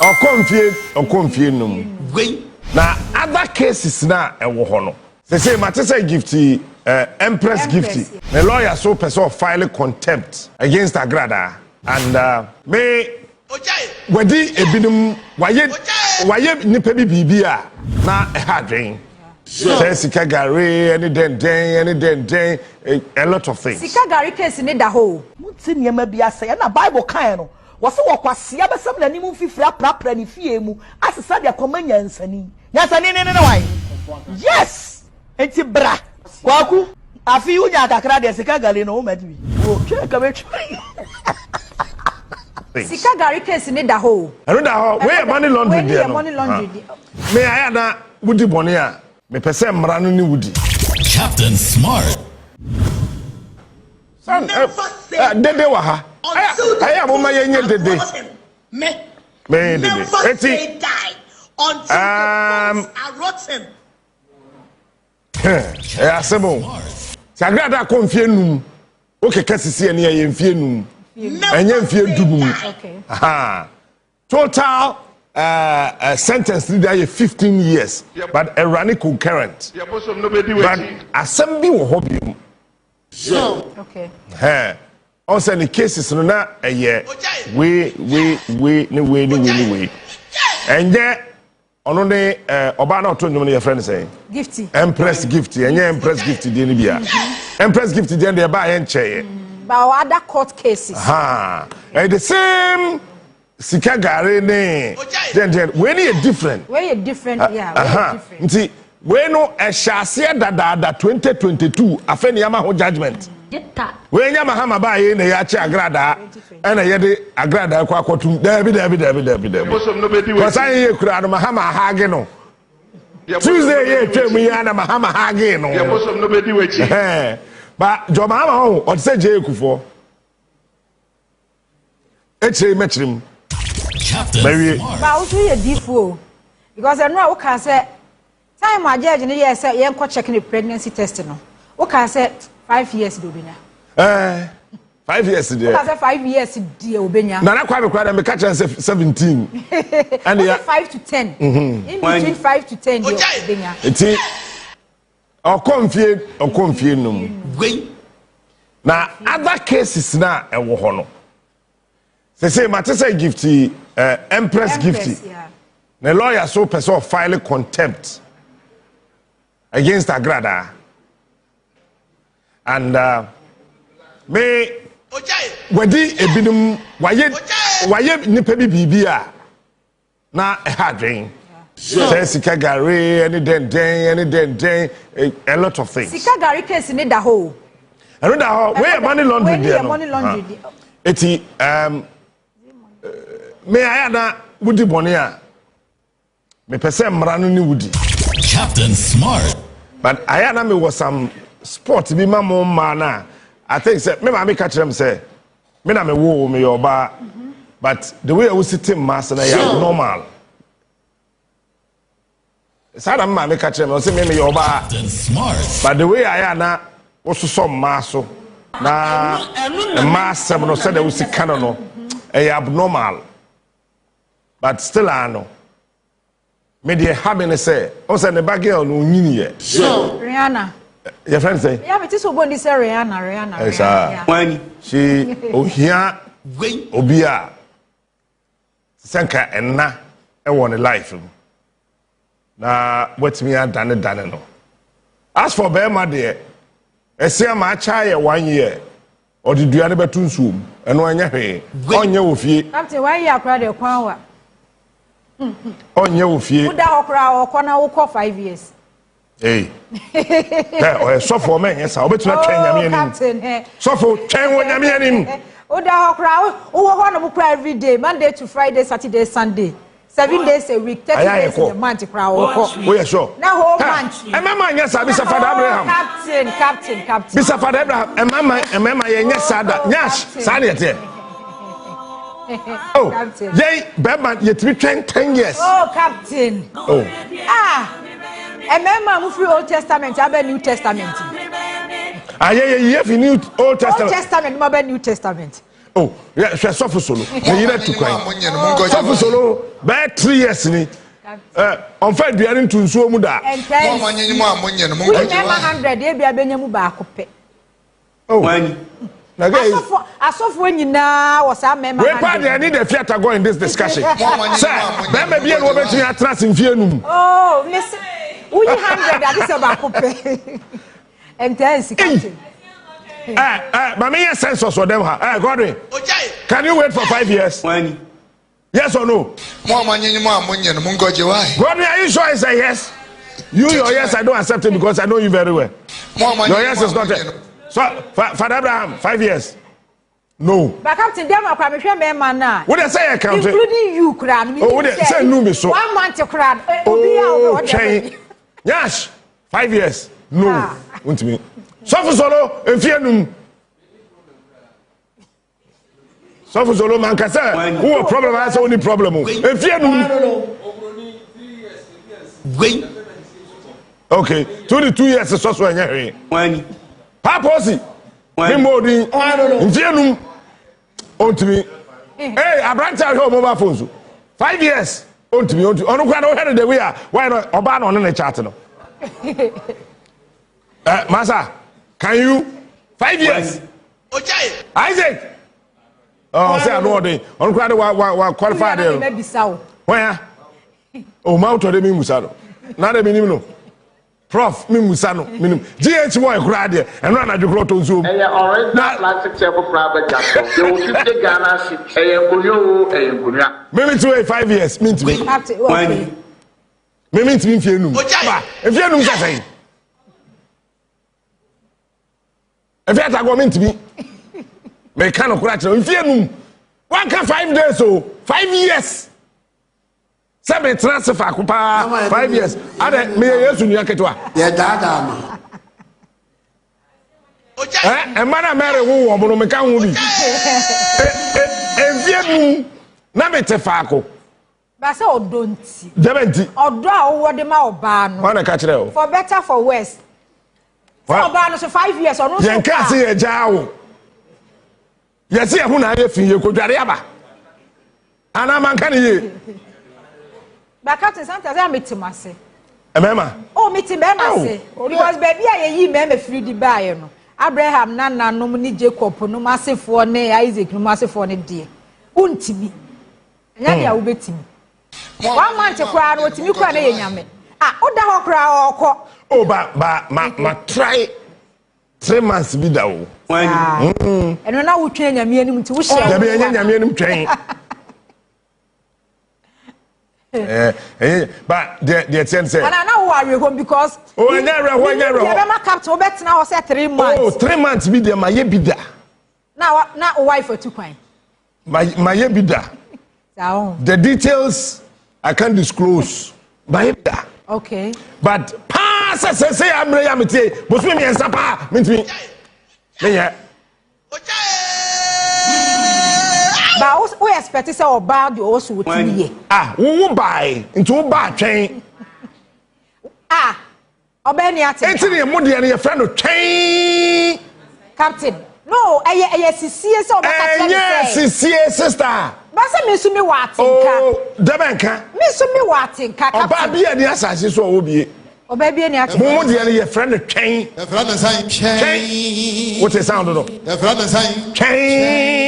or confuse num. Now other cases na ewo ho no. Say matter say gifty Empress gifty. The lawyer so person file contempt against Agradaa and may wedi ebinum waye nipa bibia na e hadwen. Say sika gari any den a lot of things. Sika gari case ni da ho. Muti niema bia say na Bible kan no. Wo se wo kwase abesam na nimu fifira prapra ni fie mu asesa de komanya nsani. Nyansani ne why? Yes. Enti bra. Kwaku afi unya kakra de sika gari no madi. O ke ka betwi. Sika gari case ni da ho. Ero da ho. We money laundry there no. Money laundry. Me aya na wudi bone a me pese mra no ni wudi. Captain Smart. Son dede wa ha. Aya mo ma yenye dede. Me dede. Eti until I wrote him. Asemo. Agradaa ko mfie num. O keke sisi ene ye mfie num. Enye mfie dubum. Okay. Aha. Total sentence there 15 years. Yep. But a running concurrent. Yeah, nobody but assembly wo hobby. So okay. Also the cases no na we. And yeah ono ne oba na oto nyom ne your friend say Gifty. Empress gifty. Enye Empress gifty dey ni bia. Empress gifty dey dey ba ye nche. But other court cases. And the same sika gari ne then when you different. Where you different, yeah. Different. Nti we no ehyasia dada 2022 afeni yama ho judgment. We nya Mahama ba ye na ya chi Agradaa na ye de Agradaa kwa akotum dabi. Because I ye kura no Mahama hage no. Tuesday ye twem ya na Mahama hage no. Nobody wechi. But Jo Mahama o say je ekufo. Eche metrim. Captain Smart. But also ye diffo. Because I know we can say time my judge ni ye say ye nko check the pregnancy test no. We can say 5 years do benya. 5 years there. We can say 5 years di obenya. Na kwa me kwa me catch 17. And 5 to 10. In between 5 to 10 years obenya. Eti o confie num. Na other cases na ewo ho no. Say matter say gifty Empress gifty. Yeah. The lawyer so person file contempt against Agradaa. And me wedi ebinum waye nipa bibia na e hadwen. Say sika gari any den a lot of things. Sika gari case ni da ho. Ero da ho we money laundry there no. Money laundry. Eti me aya na wudi bone a me pese mra no ni wudi. Captain Smart. But aya na me was some sport bi ma mo ma na I think say me ma me catch them say me na me wo me yoba but the way I was sitting mass na ya normal. Sada ma me catch them say me yoba. Captain Smart. But the way aya na also some maso na mass no say they was kind no abnormal. But still I know. Me dey have say o say ne bag girl no nyini ye. Rihanna. Your friend say? Yeah, but this will say Rihanna. Yes, when she ohia obia senka enna e won life na wetimi adane no. As for Bema there, ese ma cha ye 1 year or the duane betu nsuom eno anya hwe onye wo fie. Captain 1 year akra de kwan wa. Onye wo fie. Uda okra okona wo 5 years. Hey. Hey, so for me, yes, I'll bet you not train Captain. So for train when I'm in. Uda okra wo ho every day, Monday to Friday, Saturday, Sunday. 7 days a week, 30 days a month. Oh, yeah, sure. Now, whole month. And Mamma, yes, I Mr. Father Abraham. Captain. Mr. Father Abraham, and Mamma, yes, yes, Sadia. Oh, yay, Batman, yet we train 10 years. Oh, Captain. Oh, and remember, move through Old Testament, I have a New Testament. Yeah, New Old Testament. Old Testament, New Testament. Oh, yeah, she suffer solo. Me yire to kwan. Suffer solo. By 3 years ni. On fait duane ntu nsuo mu da. Mo manyenyi mo amonye no mo we never 100 e bia benya mu ba akopɛ. Oh. When na guys asofo nyina was a member. We part there need the theater go in this discussion. Sir, be bia no obetumi atras mfie num. Oh, miss. We 100 that is ba akopɛ. Intense captain. But me census for them. Godwin, can you wait for 5 years? When? Yes or no? manyenyi mo amonye no mo ngoje why? Godwin, are you sure I say yes? Your yes, I don't accept it because I know you very well. Your yes is not it. So, Father Abraham, 5 years. No. But Captain, them are probably man now. What I say, I count it. Including you, Kran. Oh, what I say, no, me so. 1 month to Kran. Oh, change. Yes, 5 years. No. Want me? Suffer solo, if you know. Suffer solo, man, can say, who a problem has only problem. If you know. Wait. Okay, 22 years is also in here. When? Paposi. When? Modi. If you know. On to me. Hey, I branch out your mobile phones. 5 years. On to me. On to me. On to the way. Why not? Oban on the chat. Masa. Can you 5 years? Okay. Isaac. Oh, say I know they. On crowd wa qualified there. Maybe so. Where? Oh, mount to the Musano. Not a minimum. Prof, Musano, minimum. GH boy crowd there and run at the grotto zoom. Hey, already not plastic table private gas. You should take Ghana ship. Hey, Gunya. Maybe to 5 years. Mean to me. When? Maybe to me if you know. If you know, say. If you have to go into me, me kind of crash. If you know, 1 can 5 days so 5 years. 7 transfer kupa 5 years. Ade me yesu nya ketwa. Ye dada ma. E mana mere wo wo no me kan wo bi. E vie nu na me te faako. Ba say odonti. Debenti. Odo a wo de ma oba no. Wana ka kire o. For better for worse. For oba no so 5 years or no so. Yen ka se ye jaawo. Ye se hu na ye fi ye kodware aba. Ana man kan ye. But Captain sometimes I meet him ase. Emema. Oh, meet him ase. Because baby I yi me free the buy no. Abraham nana no ni Jacob no masefo ne Isaac no masefo ne die. Untimi. Nya dia wo betimi. 1 month kwa no otimi kwa na ye nyame. Ah, oda ho kra okọ. Oh, ma try 3 months bi da wo. When? Eno na wo twen nyame anim nti wo hye. Da be nyame anim twen. But the sense say. And now we are home because. Oh, nya You ma captain o bet na o say 3 months. Oh, 3 months bi there ma ye bi da. Now wife for 2 kwan. Ma ye bi da. The details I can't disclose. Ma ye bi da. Okay. But pass say amre ya mete. Bosme mi ensa pa. Me yeah. But we expect say oba de also with me. Wo buy into wo ba twen. Oba ni ate. Enti ne mo de ne ye friend no twen. Captain. No, eye sisie say oba ka tell me. Sisie sister. Ba say me so me wa atenka. Oh, debenka. Me so me wa atenka captain. Oba bia ni asase so wo bie. Oba bia ni ate. Mo de ne ye friend no twen. The friend is saying change. What is sound no? The friend is saying change.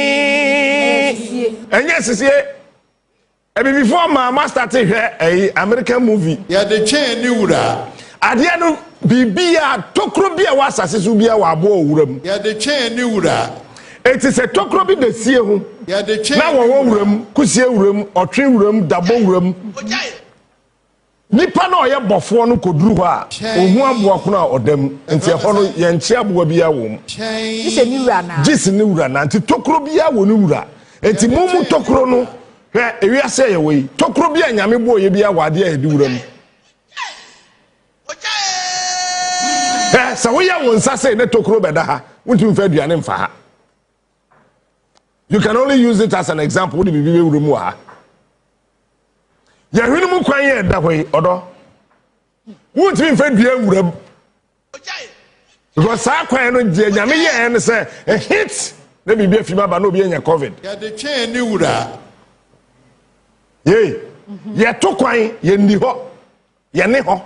And yes, before Mahama started here, a American movie. Yeah, the chain knew that. At the end of Bibia, Tokrobia was Assisubia Wabo Urum. Yeah, the chain knew that. It is a Tokrobi the Sea. Yeah, the chain. Now one room, Kusia room, or tree room, double room. Nipa no ye bofo no koduru ho a ohu aboako na odam enti eho no ye nche aboa bia wo mu Jise ni wura na Jise ni wura na enti tokro bia wo ni wura enti mumu tokro no hwe ewiase ye we tokro bia nyame bo ye bia wade a edi wura mu sa wo ya wo nsa se ne tokro beda ha wontum fa aduane mfa ha. You can only use it as an example. What do you wura mu ha ya hwene mu kwan ye da hoi odo wuntimi mfa dua nwuram because sa kwan no je nyame ye en say a hit na bibi afima ba no bi enya covid ya de chain ni wura ye ye to kwan ye ndi ho ye ne ho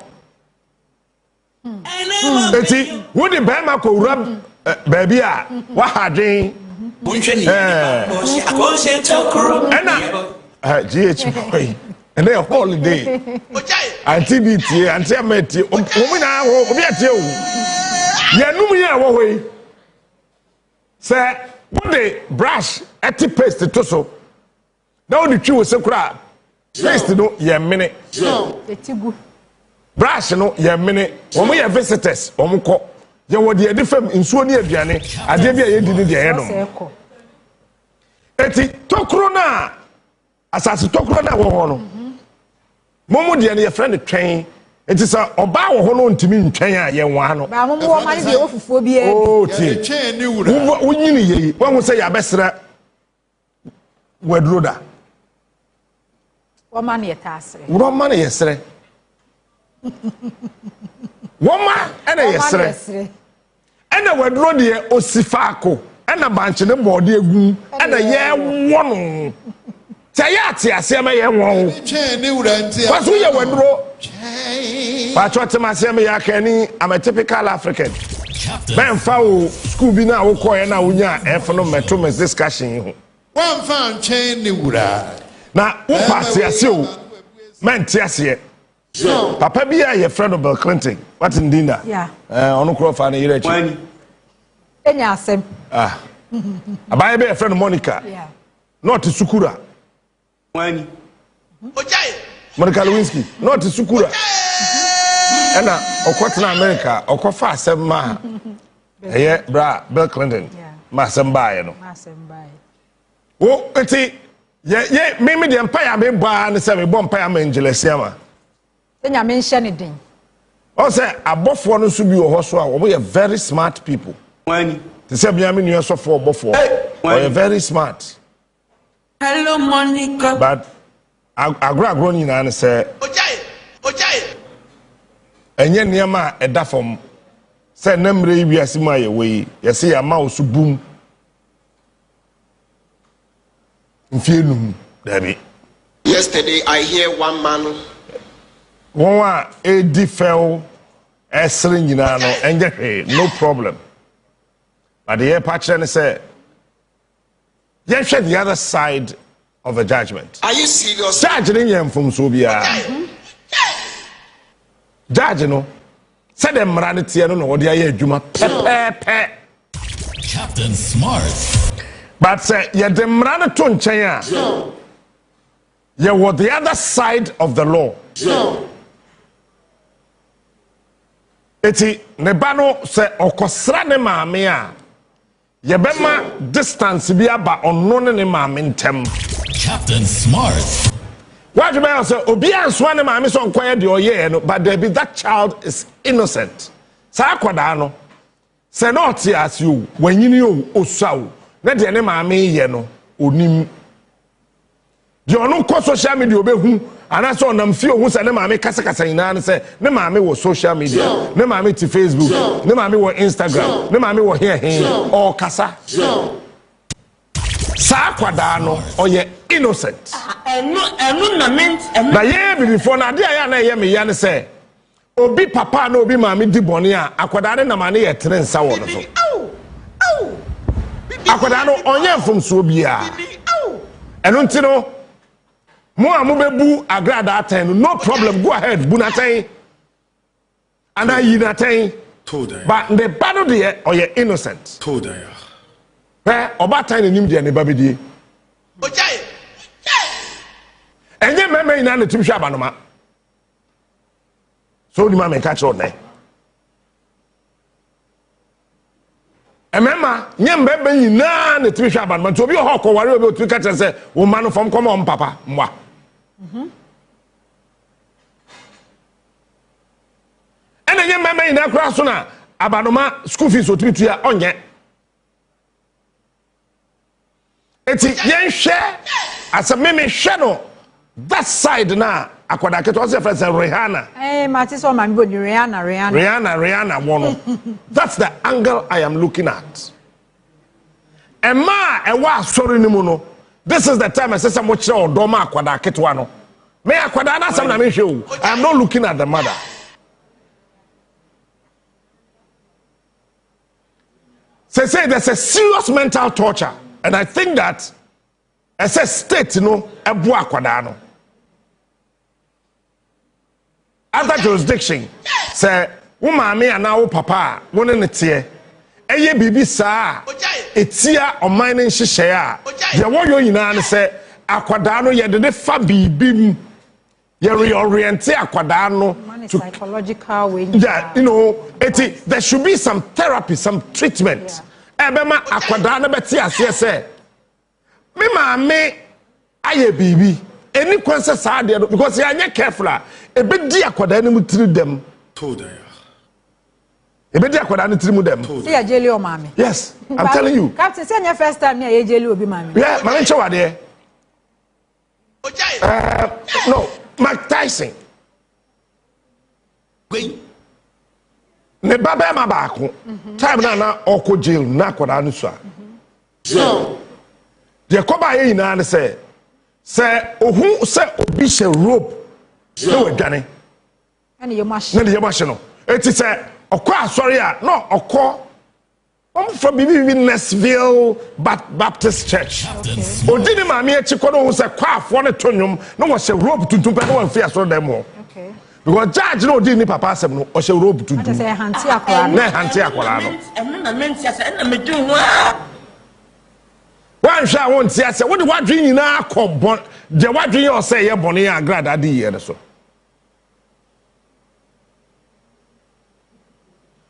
eti wo de ba ma ko wura baabi a wa hadwen GH boy and a holiday activity and ameti omina obi atie o ye num ye wo hoi say what the brush eti paste to so now the twi wo se kura paste no ye mene etigu brush no ye mene omo ye visitors omo ko ye wo de edifam nsuo ne aduane ade bia ye didi de ye no eti tokro na asase tokro na wo ho no momo de ye friend twɛn eti sa oba wo ho no ntimi ntwɛn a ye nwa no ba momo wo ma de ofufuo bi e o ya ti de chain ni wura wo nyini ye wo hu se ya besra wadroda wo ma ne tasre wo ma ne yesre wo ma ene yesre ena wadro de osifaako ena banche ne bode egu ena ye wono tayati asema ye won chain ni wura ntia waso ye wadro ba chotem asema ya kani I'm a typical African ben fa o school bi na wo koye na wonya efono meto mes discussion ho wan fan chain ni wura na wo pass ase o men ti ase papa bi a ye friend of Bill Clinton what in dinner yeah ono kro fa na yire chi enya asem abaye be friend Monica yeah not Sukura Wani. Ojai. Monica Lewinsky not Sukura ena okotena America okofa asem ma eye bra Bill Clinton ma asem bae no ma asem bae wo eti ye me de empire me ba ne se me bo empire ma Angelesiama enya me nhye ne den o say abofo no so bi wo ho so a wo ye very smart people Wani. They say me nu so for abofo or you very smart. Hello Monica. But agro nyina ne say Ojai. enye niam eda fom say namre wiase ma ye we ye say ya ma osu bum mfienum dabi. Yesterday I hear one man Won a edi fel esre nyina no enye hwe no problem. But the patch say yes, the other side of the judgment. Are you serious? Judge didn't from Subia. Judge no. Said them ranity no what they juma pe. Captain Smart. But say ye dem ran to nchen ye what the other side of the law. Eti ne ba no say okosra ne maame a Yebema distance be about unknown in my mentem. Captain Smart. What you may say, Obia and Swan and my miss on quiet your year, but there be that child is innocent. Sakwadano. Say not as you when you knew Osaw. Let the name I may yeno, Unim. You no call social media who and I saw them few who said, Mammy Casacasa in and say, Ne mammy was social media, Ne mammy to Facebook, Ne mammy were Instagram, Ne mammy were here, or Casa. Sakwadano, or ye innocent. Now, yeah, before now, dear, I hear me, Yan say, Obi papa no be mammy di bonia, Aquadana na money at Tren Sour. Aquadano, on ye from Subia. And untino. Mo amubebu Agradaa 10 no problem go ahead bunatain and I yinatain but the battle there or you innocent told her eh oba time nim dia ne babedi Ojai. enye meme ina na timhwa abanoma so ni ma me catch on there emema nyem bebe ina na timhwa abanoma to obi ho ko ware obi otu catch say wo ma no fom come on papa mwa ene nye mama ina kura so na abanoma school fees otutu ya onye eti yen hwe asememe hwe no that side na akwada keto say friend say Rihanna mati so ma mbo ni Rihanna wono that's the angle I am looking at Emma ewa sorry ni mu no. This is the time I say some much or doma akwada ketwa no. Me akwada na sam na me hwe o. I am not looking at the mother. Say there's a serious mental torture, and I think that as a state, ebu akwada no. Other jurisdiction, say, umami and now papa, one in the tear. Eye bibi sa, etia or mining shishaya. The one you say, aquadano, ye de fa bibi, ye reorientate aquadano to psychological way. Yeah, there should be some therapy, some treatment. Ebema aquadano betia say, me mame, aye bibi. Any consequence are there because you are not careful. A bit dear quadani would treat them. Told her. A bit dear quadani treat them. See a jelly or mammy. Yes, I'm telling you. Captain, send your first time here, jelly will be mammy. Yeah, my show are there. No, Mike Tyson. Ne baba ma baako. Time na oko jail na quadani so. So, the koba ye na say. Say, who say obisha rope? No, Danny. And your machine. It is a sorry, no, a call. I'm from Nessville Baptist Church. Odini Mammy Chikono was a quaff one atonium, no was a rope to do better and fear so them more. Okay. Because Judge no didn't papa some no, or a rope to do. Say, Hantia, one shall won't say, I said, what do I drink now? Come, the what do you say, your bonnie, Agradaa, dear, so.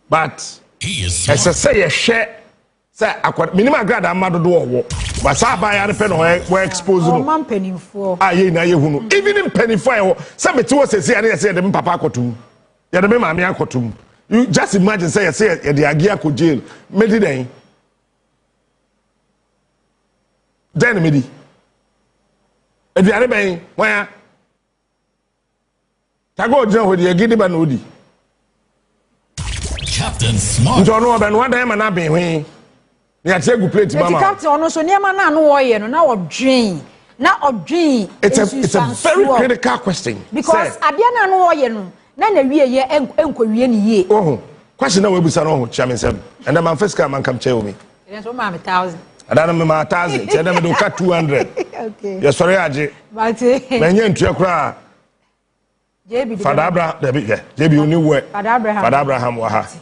But, as I say, a share, say, I could minimum Agradaa, mother do, but I buy a pen or exposed. Oh, penny for. Ah, ye, now you even in penny for some two says, I said, the papa cotum. You remember my cotum. You just imagine, say, the Agia could jail, Medidane. Then midi. If you are buying, why? Tago John with the Giddy Banudi. Captain Smart. John Robin, one time and I've been when you take good plate to Mama. Captain, no, so near man, no way, now a dream. Now a dream. It's a very critical question. Because I didn't know you know. None we ye ye. Oh, question we be son, Chairman Sam. And then my first come and come tell me. That's what 1,000. I don't know my 1,000. Tell them to cut 200. Okay. Yes, sorry, Aji. But when you into your cry. Father Abraham, JB, you knew where Father Abraham was.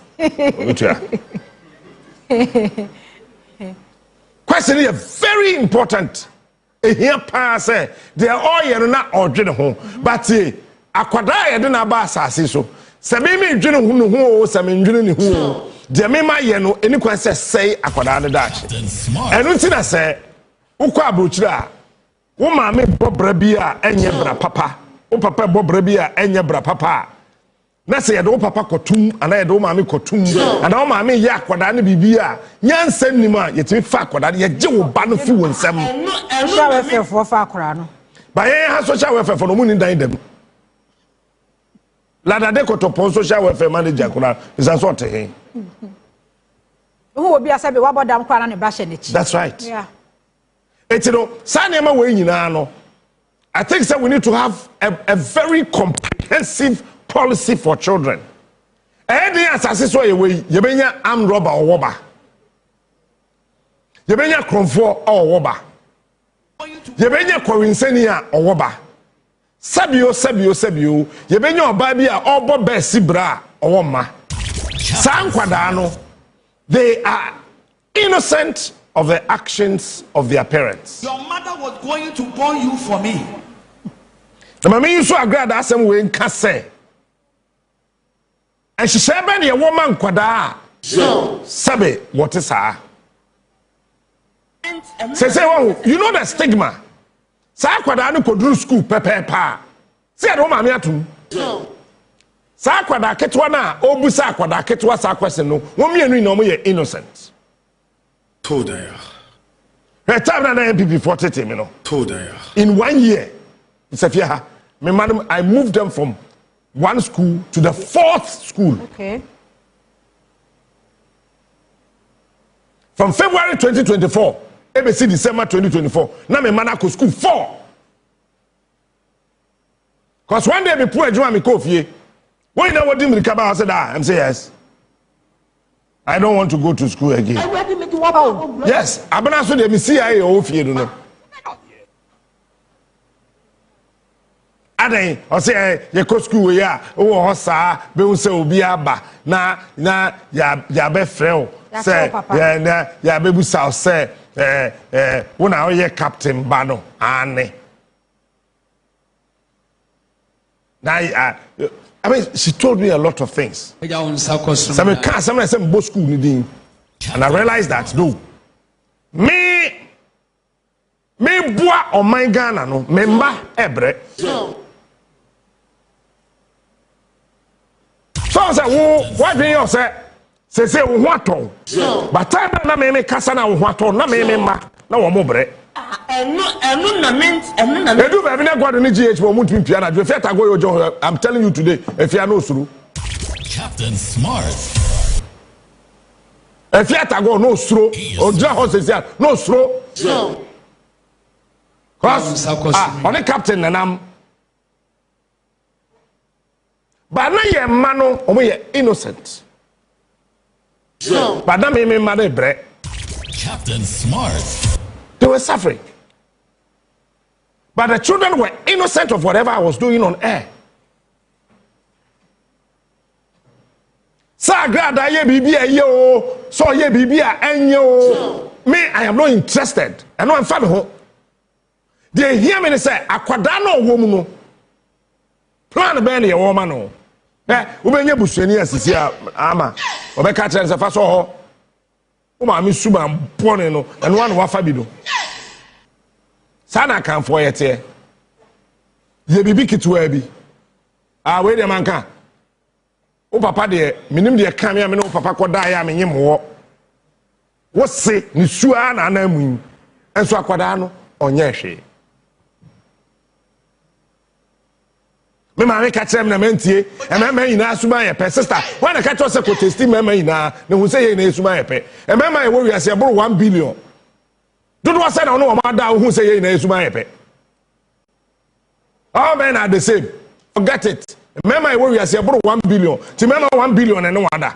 Question is very important. Here, pass they are all you're not ordering home, but Agradaa didn't have a so. Sabimi drinking who, some drinking who. Jamima yeno any question say Agradaa dash. And until I say, Ukwa Bruchra, Uma me Bob Rabia and Yabra Papa, O Papa Bob Rabia and Yabra Papa. Nasa ya do papa kotum ana ya do maami kotum ana o maami ya akwada ne bibia nyansem ni ma yetimi fa akwada ye je wo ba no fi wo nsam social welfare for fa akwada no ba ye ha social welfare for no mu ni dan dem lada de kotopo social welfare manager akwada is an sort he who obi asabe wa bodam kwara ne ba hye ne chi. That's right. Yeah. Etino sa na ma we nyina no I think that we need to have a very comprehensive policy for children. Any assassin so you benya armed robber or woba. You benya kronfo or woba. You benya kowinsenia or woba. Sabio. You benya obabia or bobe sibra or woma. San kwadano. They are innocent of the actions of their parents. Your mother was going to born you for me. The mama you so Agradaa some way in kase. And she said, "Ben, a woman kwada." Sabe, what is her? Say, oh, you know the stigma. Sa kwada no kodru school pepepa. Say do ma me atum. Sa kwada ketwa na obusa kwada ketwa sa question no. Wo mienu na mo ye innocent. Told her. Her time na MPP 40 me no. Told her. In 1 year, it's a fear. Me madam, I moved them from one school to the 4th school. Okay. From February 2024, ABC December 2024, now me man go school 4. Because one day me poor Juma me coffee. When you know what me come out, I said, I'm say yes. I don't want to go to school again. Yes, I'm not so me CIA off here, you know. Aden o say ye ko school ya o ho sa be wo say obi aba na ya be frɛ o say ya be bu sa say wo na o ye captain ba no ane na I mean she told me a lot of things. Some can some say bo school ni din and I realized that no me boa o man Ghana no me mba ebre so say what do you say wo hoaton but time na me kasa na wo hoaton na me ma na wo mo bre enu na edu ba bi na God ni GH wo mutu pia na do fe ta go yo I'm telling you today if you are no suru Captain Smart. If you are ta go no suru o dra ho say no suru cause on the captain nanam but na ye ma no omo ye innocent but na me ma na bre Captain Smart. they were suffering but the children were innocent of whatever I was doing on air. Sa Agradaa ye bibia ye o so ye bibia enye o me I am not interested and no am fa me ho they hear me say akwada na owo mu no plan be na ye wo ma no wo benye busuani asisi ama obeka tren se fa so ho wo ma mi suba mpone no eno wa no wa fa bi do sana kan fo yete ye bibi kitwa bi we de manka wo papa de minim de kan me no papa koda ya me nyem wo wo se ni sua na na mu enso akwada no onye hwe me ma me catch them na mentie e me ma ina asuma ye pe sister when I catch us ko testi me ma ina na hu say ye na asuma ye pe e me ma ye wo wi ase bro 1 billion do do say na no ma da hu say ye na asuma ye pe all men are the same forget it me ma ye wo wi ase bro 1 billion ti me ma 1 billion na no wada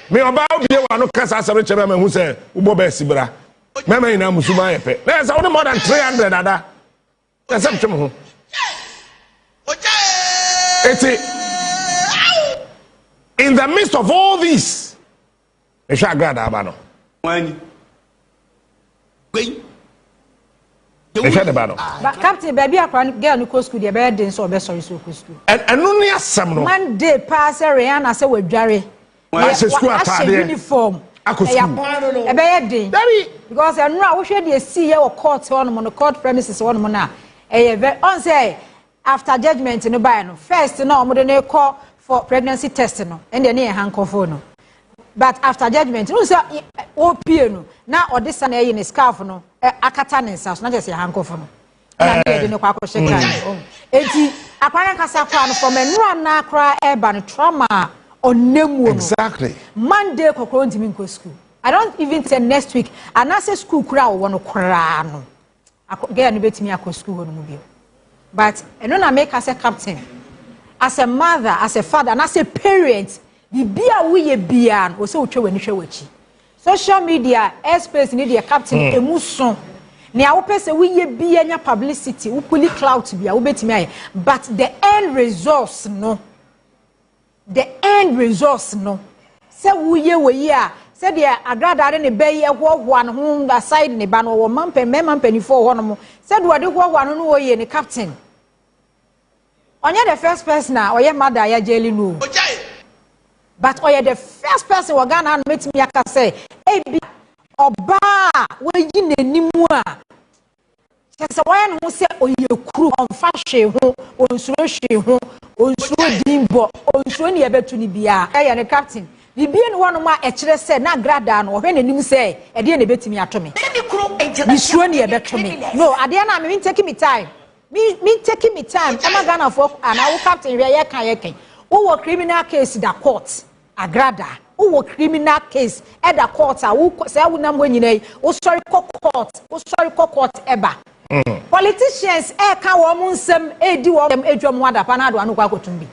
me oba obi e wa no kasa asare che me ma hu say ubo ba sibra me ma ina musuma ye pe na say only more than 300 ada. In the midst of all this, Agradaa no. But Captain, baby, I can't get no school. The bed didn't so be sorry so school. And only a some no. One day pass Rihanna say we Jerry. My school uniform. Because I know we should see your court on the court premises on Mona. On say after judgment in the bio first no modern call for pregnancy testing and then handcuff no. But after judgment, you say oh no now or this an in a scarf no akatan house not just a handcuff no. Na dey no kwa shake am. Enti akwan kasa kwa no from enura na kra urban trauma onemu no. Exactly. Monday kokoro ntimi nko school. I don't even say next week and I say school kura wo no kra no. Get no betimi akọ school no mu bio. But eno na make as a captain, as a mother, as a father, and as a parent, bibia we ye bia o se otwe wani hwe wachi. Social media airspace ni the captain emuson. Ne a wo pese we ye bia nya publicity, wo puli clout bia wo betimi aye. But the end resource no. Se wo ye we ye a said the Agradaa ne be ye one whom aside ne ban or mampen for one said what do one no ye ne captain. Onye the first person or your mother ya jelly no. But or the first person we Ghana meet me aka say ebi oba we yi nanimu a se wan ho se oye kru on fashion ho onsuro hwe ho onsuro dimbo onsuro ne yebetu ni bia e ne captain bibie no one ma e kire se na Agradaa no hwe nanim se e de na betimi atome ni suro ne yebetome no ade na me take me time me taking me time am Ghana for and I will captain we ye kan wo criminal case da court Agradaa who criminal case at the court who say we nam when you wo sorry court eba politicians ka wo mun sem di wo dem edwom wada pa na do anu kwa kotumbi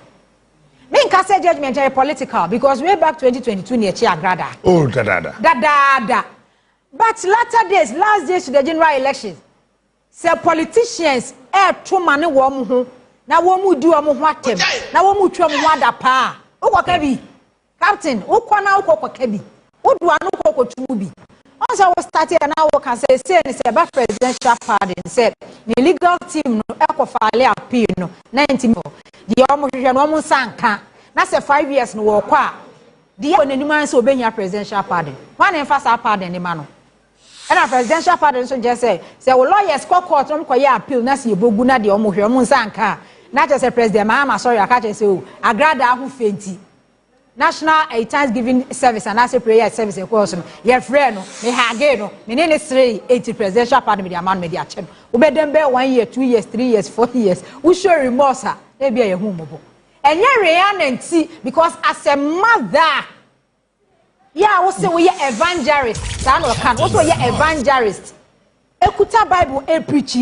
me nka say judgment is political because way back 2022 near Agradaa oh da but last days to the general elections say politicians to mane wo mu ho na wo mu di wo mu ho atem na wo mu twam ho ada pa ukwa bi captain ukwa na ukwa bi udu anu ukwa tumu once I was started and now can say about presidential pardon said the legal team no e file appeal no 90 the almost no sanka na say 5 years no wo kwa the onaniman so obenya presidential pardon one emphasize pardon the man and a presidential pardon so just say lawyers court no koye appeal na say bogu na de omo sanka na just say president Mahama sorry I catch say Agradaa hu fenti National Thanksgiving service and as prayer service course no your friend no me hage no me ne 380 presidential pardon me the amount me the ache we be dem be 1 year 2 years 3 years 4 years we show remorse e be a hu mobo enye reality because as a mother yeah we say we evangelist san o kan we say we evangelist ekuta bible e preach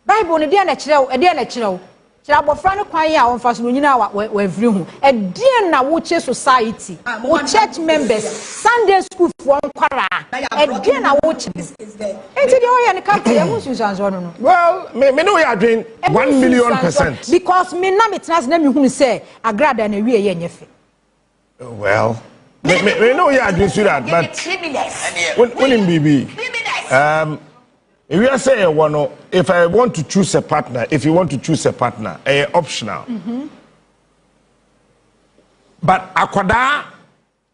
bible no de na kire Chirabofra no kwan ya wonfa so nyina wa every hu e die na wo che society wo church members Sunday school for nkwara e die na wo che enti de o ya ne captain e musu sanso no well me no ya doing 1,000,000% because me na me trans na me hu say Agradaa na wie ye nyefe well me no ya doing so that but when in BB if you say one, if I want to choose a partner, if you want to choose a partner, optional. But Agradaa,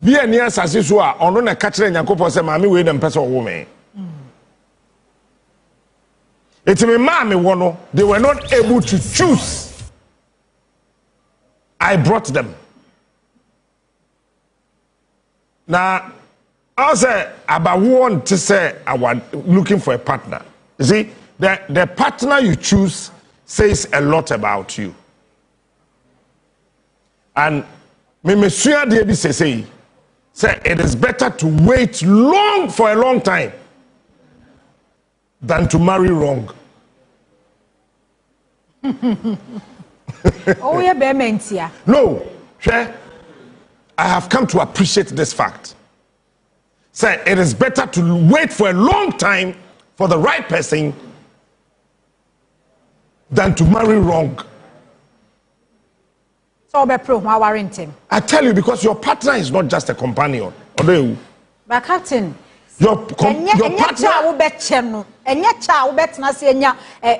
be a near Sasisua, on a catcher and Yakopo say, Mammy, with them person woman. It's me, Mammy, one, they were not able to choose. I brought them. Now, I say about one to say I was looking for a partner. You see, the partner you choose says a lot about you. And me monsieur Debi say it is better to wait for a long time than to marry wrong. Oh yeah, bementia. No, I have come to appreciate this fact. Say it is better to wait for a long time for the right person than to marry wrong. So be pro ma warrant him. I tell you because your partner is not just a companion. But captain, your partner will bet channel and yet child bet na say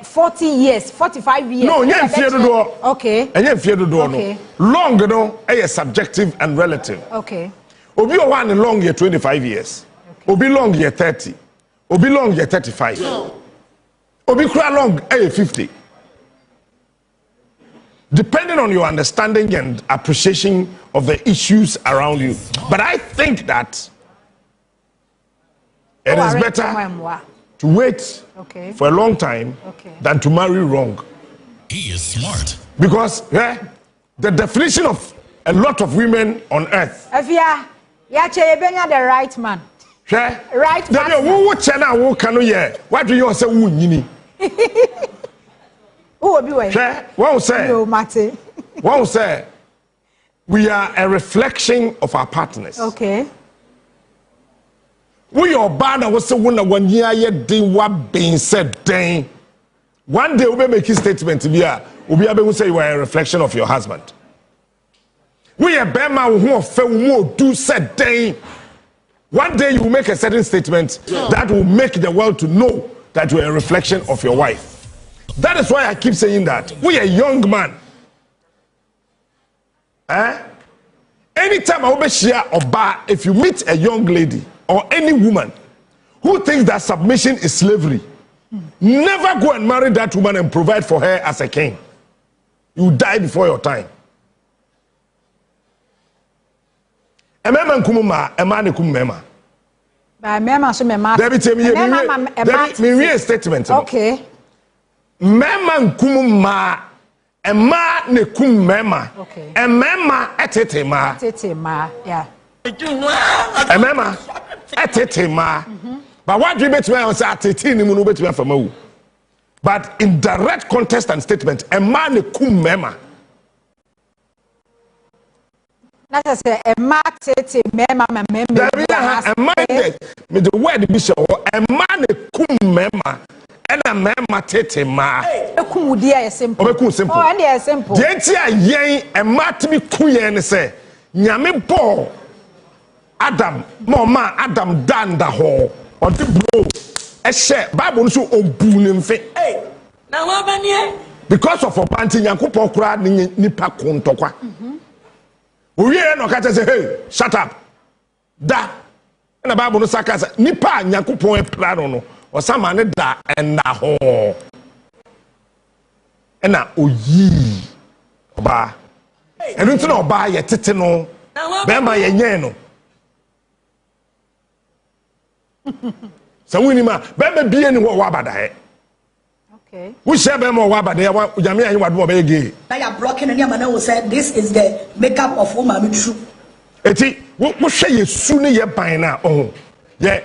40 years, 45 years. No, you fear the door. Okay. And you fear the door. Okay. No. Long, you know, is subjective and relative. Okay. Obi one long year 25 years. Okay. Obi long year 30. Obi long year 35. No. Obi kura long 50. Depending on your understanding and appreciation of the issues around you. But I think that it is better to wait for a long time than to marry wrong. He is smart. Because the definition of a lot of women on earth. The right man. Right man. What do you say? One say we are a reflection of our partners. Okay. We are bad and what's the one year did what being said then. One day we'll make a statement to be we'll be able to say you are a reflection of your husband. We are Bema who fell do said day. One day you will make a certain statement that will make the world to know that you are a reflection of your wife. That is why I keep saying that. We are a young man. Anytime I will share or bar, if you meet a young lady or any woman who thinks that submission is slavery, never go and marry that woman and provide for her as a king. You die before your time. Emema nkumuma, emane kumema. Ba emema so mema. Debi temi me statement. Okay. Mema nkumuma, ema ne kummema. Okay. Emema etetema. Etetema, yeah. Emema etete ma. But what do bet me say atete ni mu no bet me afama. But in direct contest and statement, a man kum mema. Na say a man tete mema mema. A man me the word be so a man kum mema and a mema tete ma. Kum di e simple. Obekum simple. Oh, and e simple. The entia yen a matimi kuyen say nyame bo Adam mama Adam dan da ho or the bro e share Bible so obu ne mfe. Na wa banie Because of obanti Yankopon kura nipa kontokwa. Owie no ka say hey shut up. Da na Bible no saka say nipa Yankopon e pra no osama ne da enda ho. Ena oyi oba. Enu nti na oba ye tete no. Be ma ye nyen no. So we ni ma be bie ni wo abada he. Okay. We share be mo wa abada ya jame ayi wado be gay. na ya blocking and man will say this is the makeup of woman true. Eti wo hwe yesu ne ye ban na oh. Ye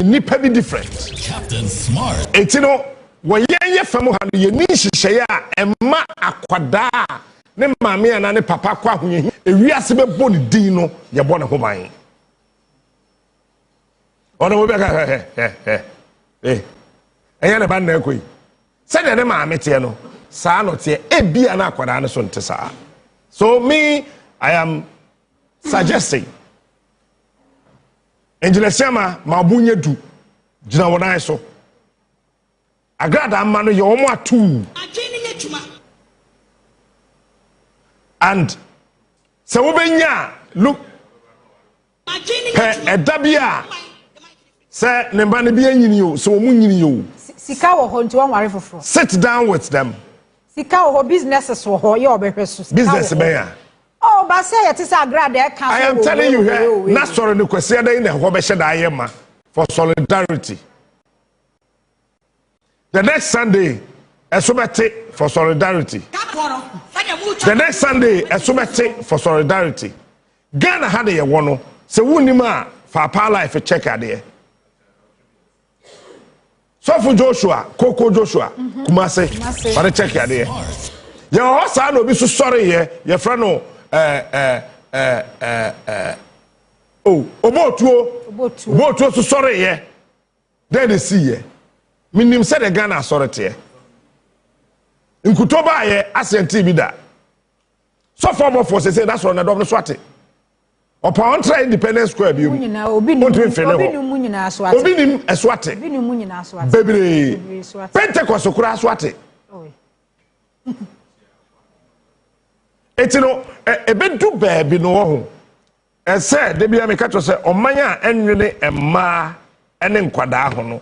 nipa bi different. Captain Smart. Eti no wo ye fam ha no ye ni hihye a emma akwada ne maame ana ne papa kwa ahoye ewiase be bo ne din no ye bo ne ho ban. Ono wo be ka eya ne ban na ekoi se de ne maame te no saa no te e bia na akwada ne so nte saa. So me I am suggesting Angela Sema mabunye du jina wona so Agradaa ma no ye omo atu and se wo benya look edabia se ne ba ne bia nyini o se wo mu nyini o Sika wo ho nti won ware foforo. Sit down with them. Sika wo ho businesses wo ho ye obehwe so. Business be ya. Oh, but say it is Agradaa can. I am telling you here, na sorry no kwese da in the ho be hye da ayema for solidarity. The next Sunday, esobete for solidarity. The next Sunday, esobete for solidarity. Ghana had a wono. Se wunima for pa life check ade. So for Joshua, Coco Joshua, Kumase, for check ade. Ye o sa no bi so sorry here, your friend no obotuo so sorry here. Then they see here. Minim said the Ghana authority. Nkutoba ye asenti bi da. So former forces say that's on the double swati. Upon try independence square bi. Obi nim eswati. Baby. Pentecost kura swati. Etino ebedu baabi no ho. E say de bia me ka to say omanya enwene emma ene nkwada ho no.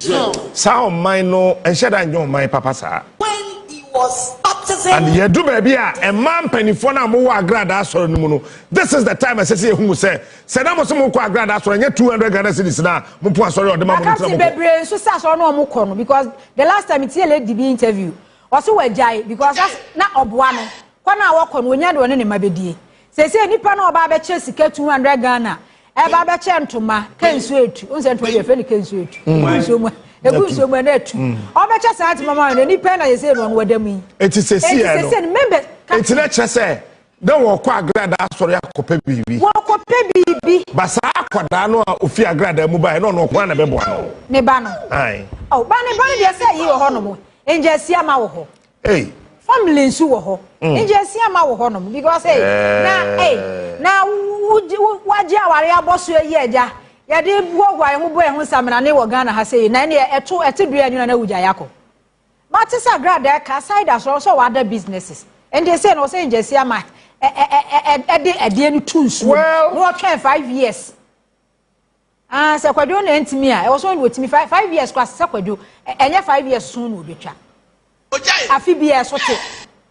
Sa oman no enhyeda nyo oman papa sa. When he was baptizing and yedu baabi a emma mpanifo na mo wa Agradaa soro no mu no. This is the time I say hu say na mo so mo kwa Agradaa soro nye 200 Ghana cedis na mo po asoro o de ma mo tra mo. Bebre so sa so no mo kọ no because the last time it's a lady be interview. Also we jai because that's na oboa no. Kwana awakọ no onya de one ne mabedie. Sese nipa na oba be che sika 200 Ghana. E ba be che ntoma kensu etu. Unse ntoma ye fe ni kensu etu. Egunso mu na etu. Oba che sa ati mama no nipa na yese no wadamu. Eti sesi e no. Sese ni member. Eti na che se na wo kwa Agradaa soro akopa bibi. Wo akopa bibi. Basa akwada no a ofi Agradaa mu ba no no kwa na be bo no. Ne ba no. Ai. Oh, ba ne de say yi wo ho no mo. Enje sia ma wo ho. Hey. Family nsu wo ho. Enje sia ma wo ho no because na waje aware aboso yi eja. Ya de buogwa ho bo ehun samna ne wo Ghana ha say na ne ete dua nyu na wugya yakọ. Ma te sa Agradaa ka side so other businesses. And they say no say enje sia ma ede ni tunsu. No 5 years. Ah, se kwado na ntimi a e wo so ni wotimi 5 years kwa se kwado enye 5 years soon no betwa. Afi bia so te.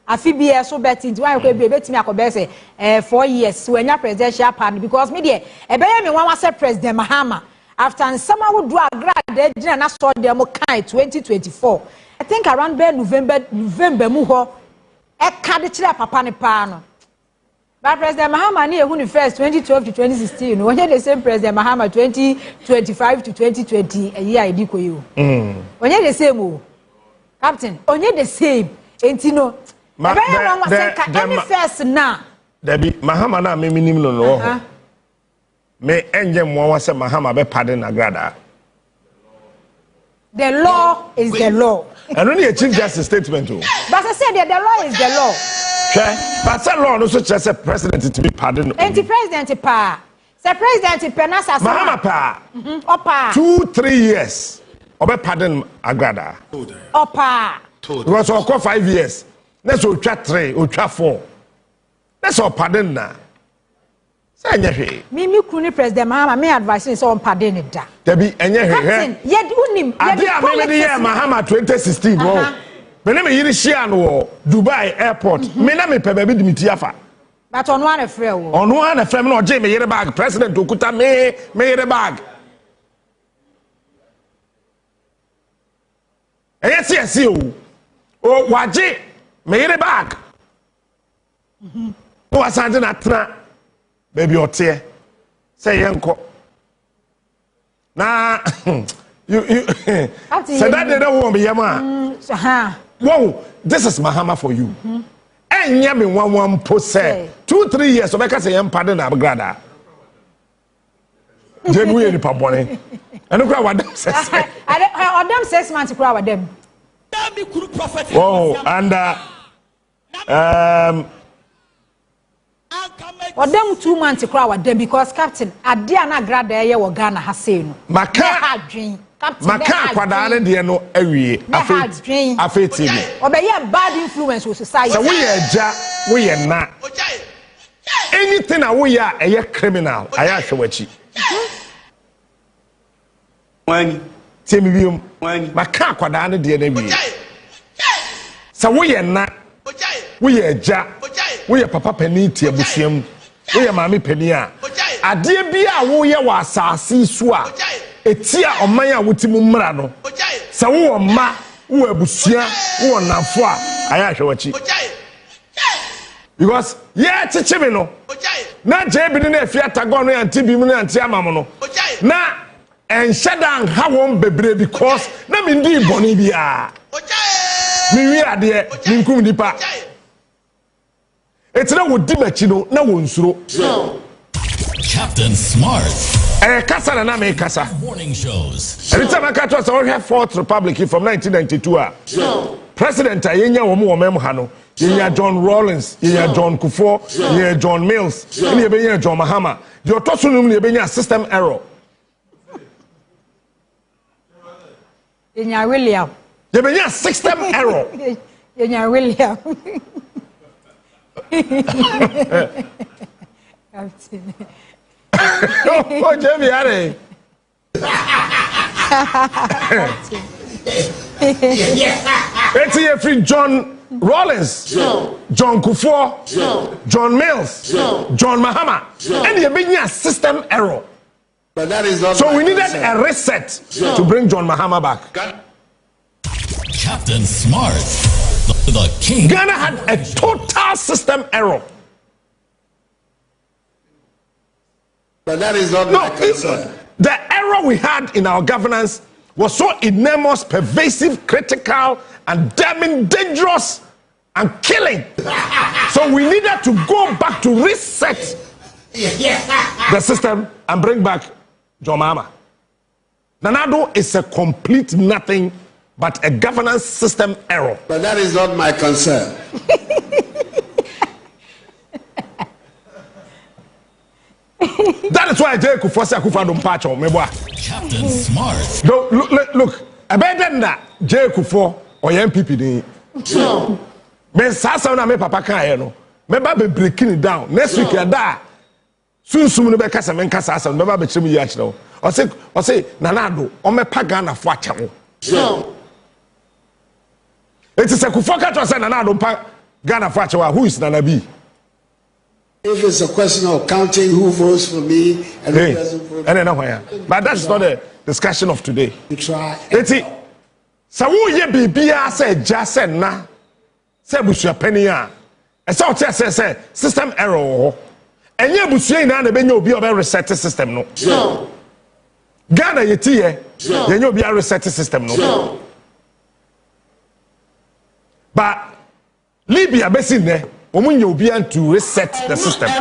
Afi bia so bet nti wan ko betimi akobe say 4 years so enya presidential pardon because me there e be me wan say President Mahama after some would do Agradaa gina na so dem kai 2024. I think around November mu ho e ka de kire papa ne pa no. But President Mahama ni ehunu first 2012 to 2016. When the same President Mahama 2025 to 2020 a year idi koyi o. When the same o. Captain, onye the same. Enti no. Any first na. Debi Mahama na me minim no ho. Me enye mo wa say Mahama be pardon Agradaa. The law is the law. And only a chief justice statement too. But I said that the law is the law. Okay. But that law also just a president to be pardoned. Anti-president pa. Say president penasa. Mahama pa. Opa. 2-3 years. Obe pardon Agradaa. Opa. Because we call 5 years. Let's go 3 or 4. Let's all pardon na. Say anything. Me kuni president Mahama me advice is on pardon it da. Debi anything. Yet unim. Adi amemedi ye Mahama 2016 wo. Me na me yiri share no Dubai airport. Me na me pe baby dimiti afa. But on one afre wo. On one afre me no je me yiri bag president okuta me yiri bag. Yes o. O waje me yiri bag. O asante na tra baby otie. Say yenko. Na you so that they don't want me yama. Whoa, this is Mahama for you. And yami one post say 2-3 years so because I am pardon Agradaa. Then we any pabone. And look what them says. I them 6 months to crowd them. Whoa, and or them 2 months to crowd them because Captain Adia na Agradaa ye wo Ghana ha say no. Maka kwadane de no awie afeti me obeye bad influence on society. So we eja we na anything that we are a criminal aya hwewachi When temi biom maka kwadane de na awie so we na we eja we papa pani tie busuam we maami pani a ade bia wo ye wa asase so a etia omanya wotimu mmra no se wo ma wo abusua wo nafo a aya hwewachi because yeah chichimi no na jebi ne afiata go no antibi mu no anti amam no na enhyedan ha won bebre because na me ndi boni bia mi wi ade ninkum dipa etira wo di machi no na wo nsuro Captain Smart. Kasa na me kasa. Morning shows. Every time I catch us, I have 4th Republic from 1992. President Ayenya wo mem ha no. Yenya John Rawlings, yenya John Kufuor, yenya John Mills, yenya John Mahama. The otosunum yenya system error. Yenya William. Yenya system error. Yenya William. Captain. Oh, Jamie, are it's here free John Rawlings, John Kufuor, John Mills, John Mahama, and you bring a system error. But that is not so we needed a reset to bring John Mahama back. Captain Smart, the king. Ghana had a total system error. But that is not my concern. The error we had in our governance was so enormous, pervasive, critical, and damning dangerous and killing. So we needed to go back to reset the system and bring back John Mahama. Nanado is a complete nothing but a governance system error. But that is not my concern. That is why Jay Kufuor Akufo don't patch on me boy. Captain Smart. Look, I bet that Jay Kufuor or MPP dey. Me sasa na me papa kan here no. Me ba be breaking it down. Next week ya da. Sunsum no be kasa me kasa asa me ba be chim yi a kire. O say Nanado o me pa Ghana fo ache wo. It is a Kufuor ka to say Nanado pa Ghana fo ache wo. Who is Nanabi? If it's a question of counting who votes for me and who doesn't vote for me. But that's not the discussion of today. You try. So who ye bibia say just na say busua pani a esa o say system error enye abusua ina na benya obi obe reset system no Ghana yeti ye yenye obi reset system no but Libya basin ne omunye obi to reset the system. I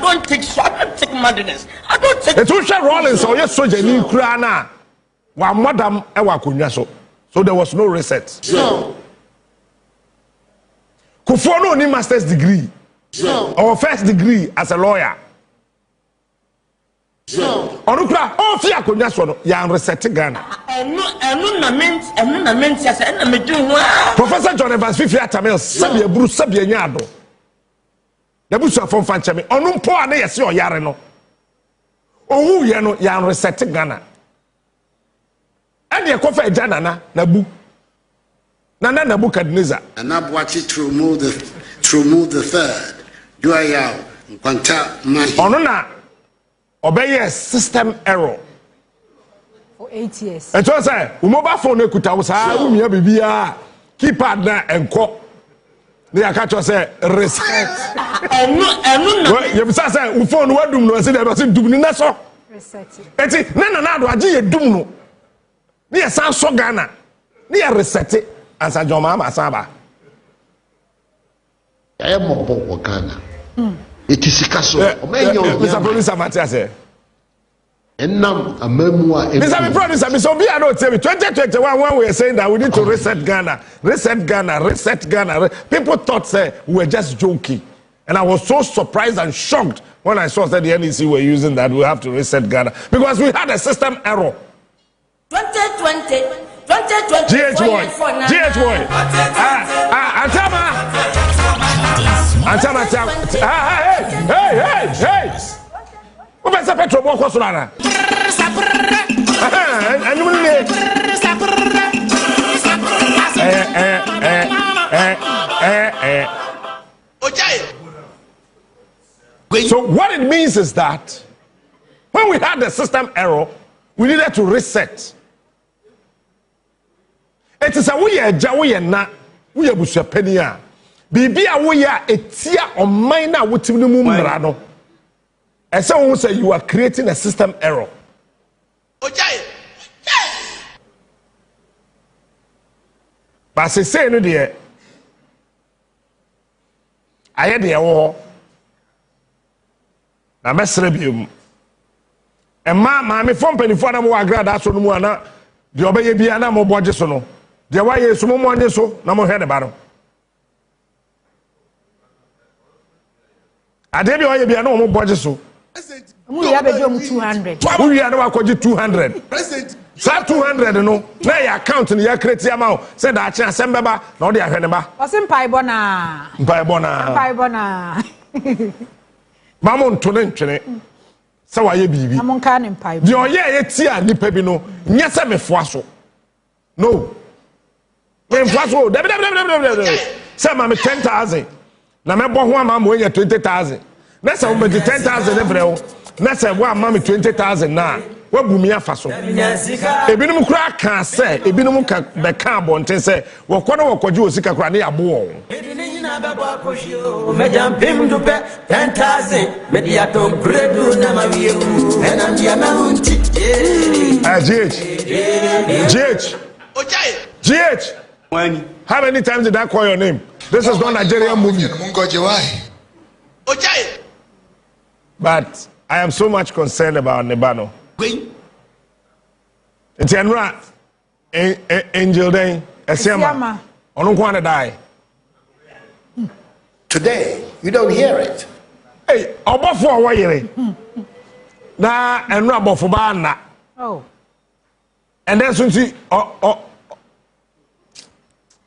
don't take madness. I don't take. It was Rollins or yes soldier in Krana. Wa madam ewa kunya so there was no reset. No. Kufo no ni master's degree. No. Or first degree as a lawyer. No. Onukra o fi akonya so no ya reset Ghana. Professor John Evans Fifi Atamel sabi eburu sabi enya ado. Ya busu afon fan cheme onu mpo a na yesi oyare no. Owu ye no ya reset Ghana. Ade ekofa eja nana nabu. Nana Nebukadnezar. And I watch it to remove the third. Do I Nkwanta Mahi. Ono na obey system error. For 8 years. And so say, mobile phone ekuta wo sa umia bibia keypad na enko. Ne akacho say reset. You bisa say u phone wadum no say dey say dum ni na so. Reset. Eti na do agi ye dum no. Ne ye san so Ghana. Ne ye reset as a John Mahama asaba. I am a Ghana. It is Mr. Producer Matthias. Mr. Producer, Mr. Obi, I don't tell me. 2021, when we were saying that we need to reset Ghana. People thought we were just joking. And I was so surprised and shocked when I saw that the NEC were using that we have to reset Ghana. Because we had a system error. 2020. GH boy. Antama. Hey. Who better petrol walk us on? So what it means is that when we had the system error, we needed to reset. It is a we are busapenia. Bibia we are etia or minor with no. And someone say you are creating a system error. But say no dear. I had the war. Na mesrebium. And mammy from penny for them Agradaa so no na the obey be an amo budget so no. The way is some one so no more head about. I did be an amo budget so. We have a 200. We are now 200. President. Sa 200 no. Na your account in your credit amount said that chance member no dey ahwe ne ba. Osim paibona. Mamon to ne ntwene. Sa waye bibi. Mamon ka ne paibo. De oye etia nipa bi no, nya se mefoa so. No. Me foa so. Say ma me 10,000. Na me bo ho ama mo nya 20,000. Na say mo 10,000 every o. Na say wo ama me 20,000 na. Wabumi afa so ebinum kura kan se ebinum ka be kan bonten se wokọ wokọje osika kura ne yabo wo mejampim dupe 10,000 mediato bredu na mawie enam dia mahunti GH how many times did I call your name? This is not Nigerian movie. But I am so much concerned about Nebano. It's Enra Angel Day, Esiama. On one die. Today, you don't hear it. Hey, about for wire. Na Enra Bofubana. Oh. And then soon see,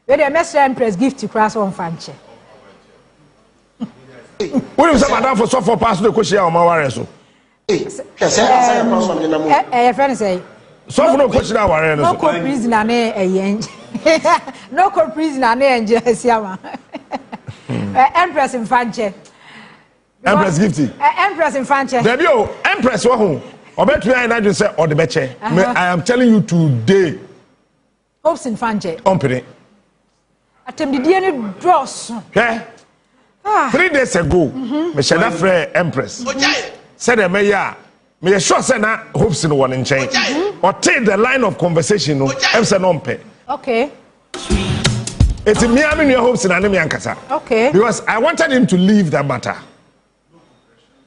Where the Mr. Empress gift to cross on Fanche. What is Madame for so for pass the question on my warrior? So, friend say, so no question our warrior. No co prisoner, no co prisoner, Empress in Fanche. Empress gifty. Empress in Fanche. Debut, Empress, or bet me I just say, or the betche. I am telling you today. Hopes in Fanche. Company. Attemdidie ne dross. Okay. 3 days ago, me shada frɛ Empress. Said the mayor, me sure say na hopes in one in chain. Or take the line of conversation no, em say no mpe. Okay. It's me having your hopes in anime ankasa. Okay. Because I wanted him to leave that matter.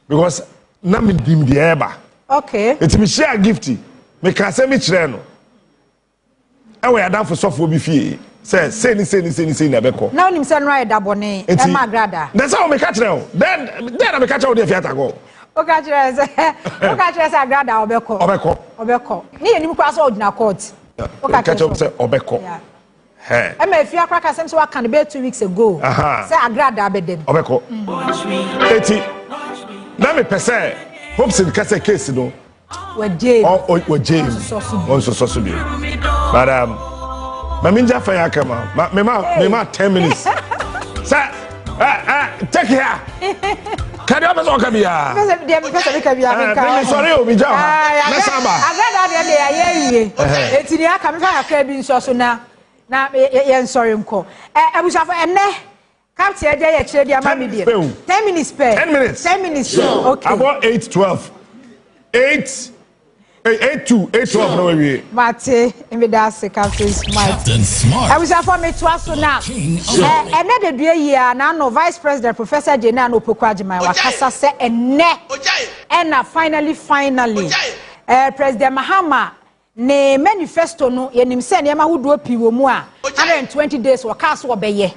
Because na me dim the eba. Okay. It's me share gifty. Me can say me chire no. And we are down for software be fie. Say ni na beko. Now nim say no e da bone e ma Agradaa. That's how me catch now. Then I me catch out the fiata go. Okay, say Agradaa obeko. Ni enim kwa so odina court. Okay, catch up say obeko. Hey. Em efia akra kasem so aka be 2 weeks ago. Say Agradaa be dem. Obeko. Eti. Na me pese hopes in case no. We James. Oh, James. On so be. Madam Maminja fire kama. Me ma 10 minutes. Sir, take here. Can you pass on kabia? Pese kabia. Sorry o bi ja. Na samba. Agradaa de aye. Eti ni aka me fa akra bi nso so na yen sorry nko. Abusafo enne captain eje ye kire dia ma me die. 10 minutes per. 10 minutes. 10 minutes. Okay. About 8:12. 8:12 no we. Mate, me da se Captain Smart. Captain Smart. I was for me to ask now. Ene de due year na no Vice President Professor Jena no Pokwajiman wakasa se ene. Ena finally President Mahama ne manifesto no yenim se ne ma hodo pi wo mu a 120 days waka so obeye.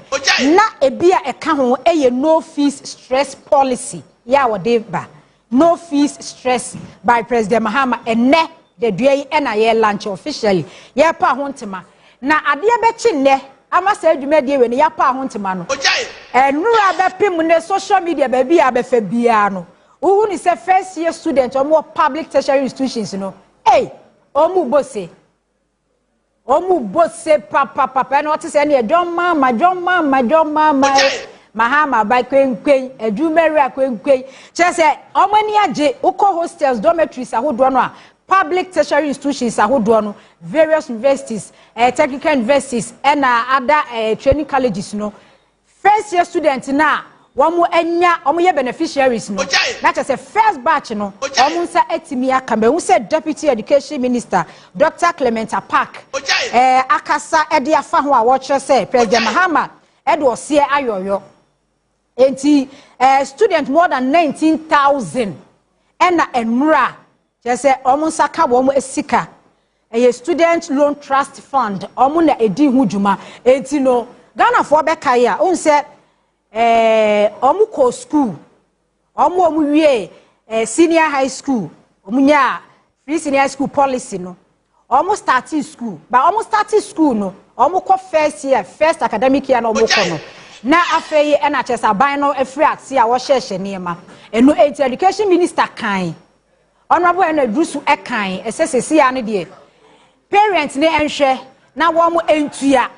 Na ebia eka ho eye no fees stress policy. Ya wode ba. No fees stress by President Mahama and ne the day and a lunch officially. Ya pa hontema. Na adia bechi ne ama say dwumade we ne ya pa hontema no. Enura be pim ne social media ba bia be fa bia no. Who ni say first year student or more public tertiary institutions no. Hey, omu bose papa na what say ne John mama Mahama by Queen Edumeri Queen Chese omani aje uko hostels dormitories ahodo no a public tertiary institutions ahodo no various universities technical universities and other training colleges no first year students na womu enya omu ye beneficiaries no na chese first batch no omu nsa etimi aka me say deputy education minister Dr. Clement Park akasa ede afa ho a wo kire say President Mahama edo sie ayoyo enti student more than 19,000 and enra just say almost aka wo mo esika a student loan trust fund omo na edi hu djuma enti no Ghana for be kai a on say omo ko school omo wie senior high school omo nya free senior school policy no omo starting school but omo starting school no omo ko first year first academic year no omo ko no na afei ena chesa ban no afri ati a wo hyehye niema enu education minister kan honorable ena drusu ekan esesesi ya ne de parents ne enhwe na wo mo etua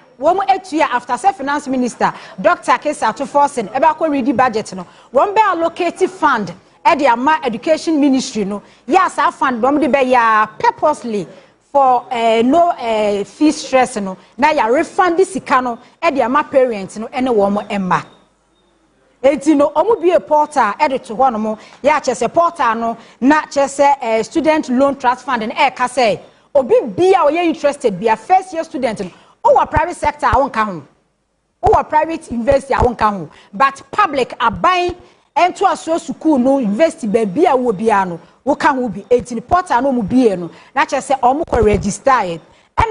after self finance minister Dr. Kesa to Forsen ebe akọ ready budget no wo be allocate fund e de ama education ministry no yes a fund wo de be ya purposely for no fee stress no na ya refund sika no e de ama parents no ene wo mo emma enti no omu bie portal e de to ho no mo ya chese portal no na chese student loan trust fund and e ka say obi bia o ye interested bia first year student no o private sector a won ka ho o private university a won ka ho but public aban ento aso school no university ba bia wo bia no wo ka ho bi enti portal no mu bie no na chese omu ko register e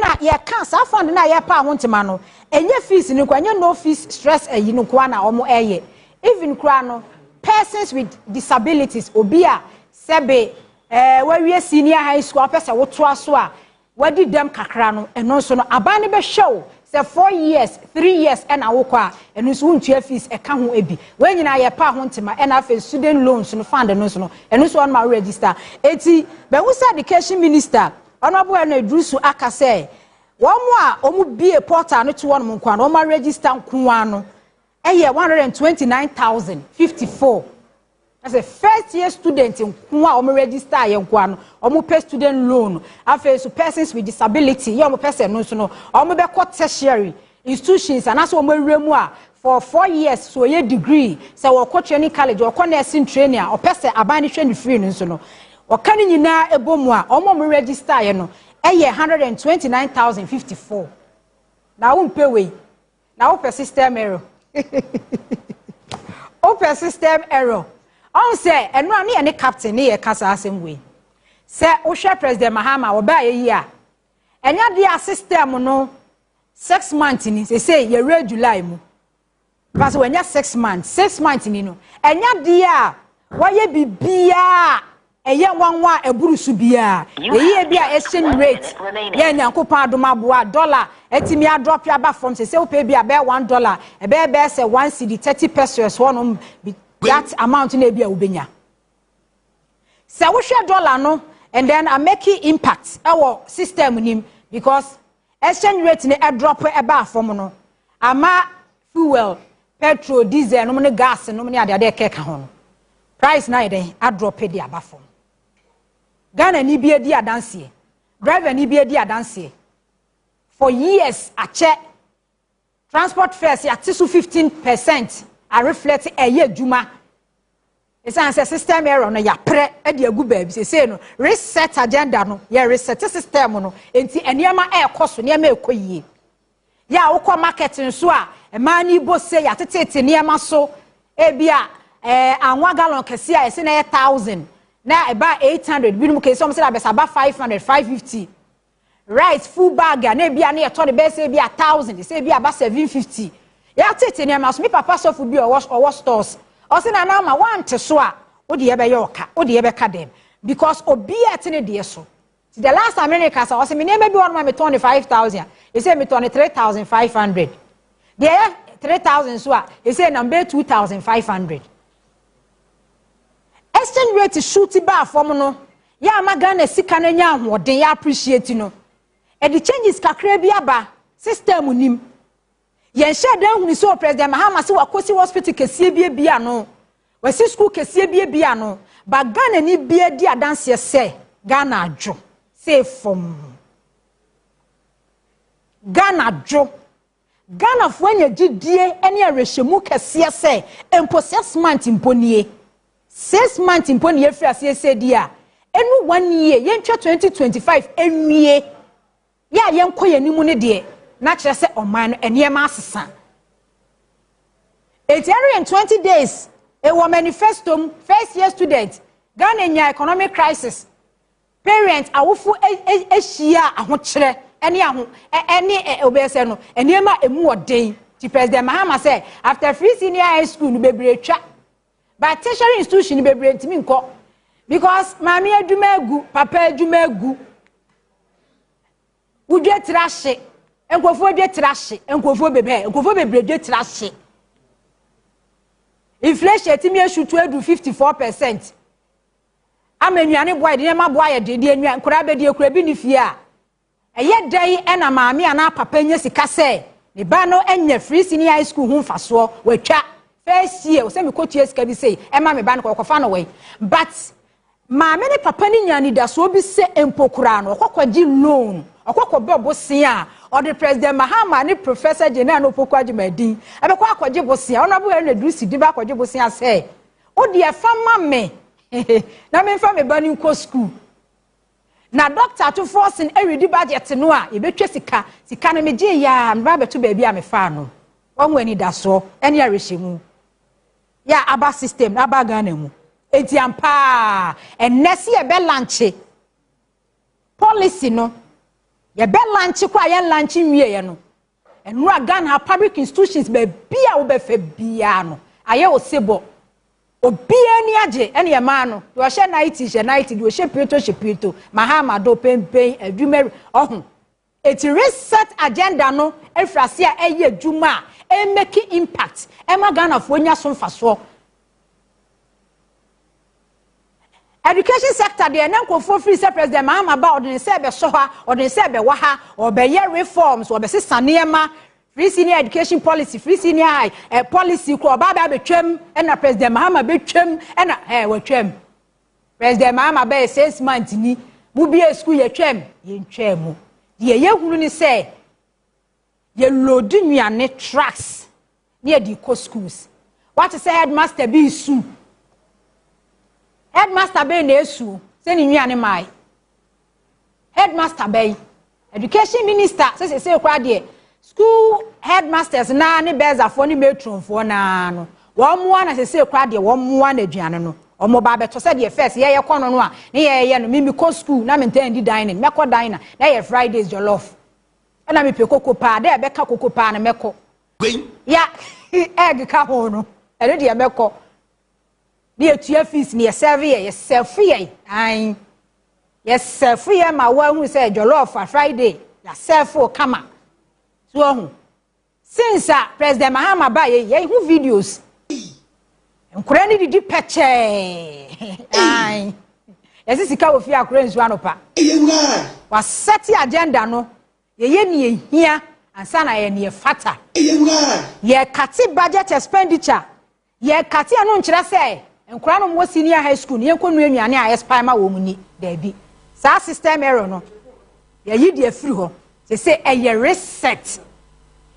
na ye kan sa fund na ye pa ho ntema no enye fees ni kwa enye no fees stress ayi no kwa na omu eye even kwa no persons with disabilities obia sebe we senior high school person wo to aso a wadi dem kakra no eno so no abane be show say 4 years 3 years and awoko a eno so untua fees e ka ho ebi we nyina ye pa ho ntema and afa student loans no fund no so no eno so on ma register eti be wo say education minister honorable ena drusu aka say wo mo a omu bie portal no to won mo kwa no ma register nkoa no eye 129,054 as a first year student in nkoa omu register ye nkoa no omu pay student loan afa so persons with disability ye omu person no so no omu be ko tertiary institutions and as we for 4 years so ye degree so we coach any college or nursing training or person abani training free nso no o kan nyina ebomu a omo mo register ye no eye 129,054 na wo mpe we na wo per system error open system error on say eno ani ene captain ne ye kasa asem we say wo hwe president Mahama wo ba ye yi a enya dia system no 6 months ni say ye re July mu because when you 6 months ni no enya dia wa ye bibia eye wanwa eburusu bia ye bia exchange rate ye nyankopon adomaboa dollar etimi a drop ya ba from say we pay bia be $1 e be say 1 cedi 30 pesos one that amount na bia ubenya say we share dollar no and then I make impact our system nim because exchange rate ni e drop e ba from no ama fuel petrol diesel no ne gas no ne ade keka ho no price na ide a drop e di aba from Ghana ni bia di adanse driver ni bia di adanse for years a check transport fares ya tisu 15% a reflect eye adwuma esan say system error no ya pre e di agu baabi say no reset agenda no ya reset system no enti eniema e koso niema ekoyie ya wokọ market nso a emani bo say ya tetete niema so e bia anwa gallon kese a ese na 1000 na about 800 binum ke some say about 500 550 rice full bag na bia na yeto de be say bia 1000 say bia about 750 ya tete ne ma so me papa so fu bi o stores o say na na ma want so a wo de ye be yoka wo de ye be ka dem because obi atene de so the last America so say me na be one me 25,000 he say me 23,500 there 3,000 so a he say number 2,500 exchange rate shoot ba form no ya magana sika na nya ahoden ya appreciate no e the changes kakra bi aba system nim yen share dan huni so president Mahama se wakosi hospital kesie bia no wasi school kesie bia no ba Ghana ni bia di adanse se Ghana adwo say from Ghana adwo Ghana fo anya gidie ene arehemu kesie se empossessment imponie 6 months impon ye free asese dia enu 1 year ye ntwa 2025 enwie ya ye nkoye nimu ne de na kire se oman no enema asesa 820 days e wo manifesto first year student Ghana nya economic crisis parents awofu ehia ahokire ene aho ene obese no enema emu oden ti president Mahama say after free senior high school no bebre twa but tertiary institution be brent me nko because mami adwuma agu papa adwuma agu udwe trashe enkofo adwe trashe enkofo bebre dwe trashe inflation timi eshutu edu 54% amenuane boy de ma boy de enua nkura be de ekura bi ni fie a eye dai ena mami ana papa nya sika se ne ba no enya free senior high school hu mfaso watwa first year we say me coach years ka bi say e ma me ba no kofa no we but ma me ne papa ni nyani da so bi se empokura no okokwaji loan okokobbe bosia or the president Mahama ni professor general no pokwaji madin abekwa akwaji bosia ona bo na dusi di ba akwaji bosia say o de fama me na me fa me ba ni ko school na doctor to force in every budget no a ye betwa sika na me je ya mba beto ba bia me fa no onwe ni da so ene arehemu ya aba system aba Ghana mu enti ampa enesi e be lanche policy no ye be lanche kwa ye lanche nwie ye no enu Ghana public institutions be bia wo be fa bia no aye osebo obi ani age ene ye ma no do hye night do hye pieto Mahama do pempen adwuma ohun eti reset agenda no efrase a eye adwuma e make impact e ma Ghana fo nya so mfaso education sector de na nkofo free say president Mahama ba odin say be so ha odin say be wa ha obeye reforms obesesa niema free senior education policy free senior high policy ko ba betwam na president Mahama betwam na watwam president Mahama ba 6 months ni mu bi school ye twam ye ntwamu de ye hunu ni say ye load nnuane trucks near the co schools. What is headmaster be su? Headmaster be ne su. Send nnuane mai. Headmaster be education minister say kwa school headmasters na ne beza for ni matron for na no. Wo mo na say kwa de wo mo na aduane no. Omo ba beto say the first ye kono no a ne ye no me ko school na maintain di dining. Me ko diner na ye Fridays jollof. Na me pe koko pa de be ka koko pa na me ko. Ya egg ka ho no. E de me ko. Ni etua fees ni ye serve ye ai. Yes, free ma wa hu say jollof for Friday. Ya serve for kama. So since President Mahama ba ye hu videos. Nkura ni didi peche. Ai. Yesi sika wo fi akura nsu anopa. Wa set agenda no. Ye ni ehia ansa na ye ne fata. Ye kati budget expenditure. Ye kati anu nkyere say nkura no mo senior high school ye nkonu anuane a expire ma wo mu ni da bi. Sa system error no. Ye yi de afiri ho. Say a reset.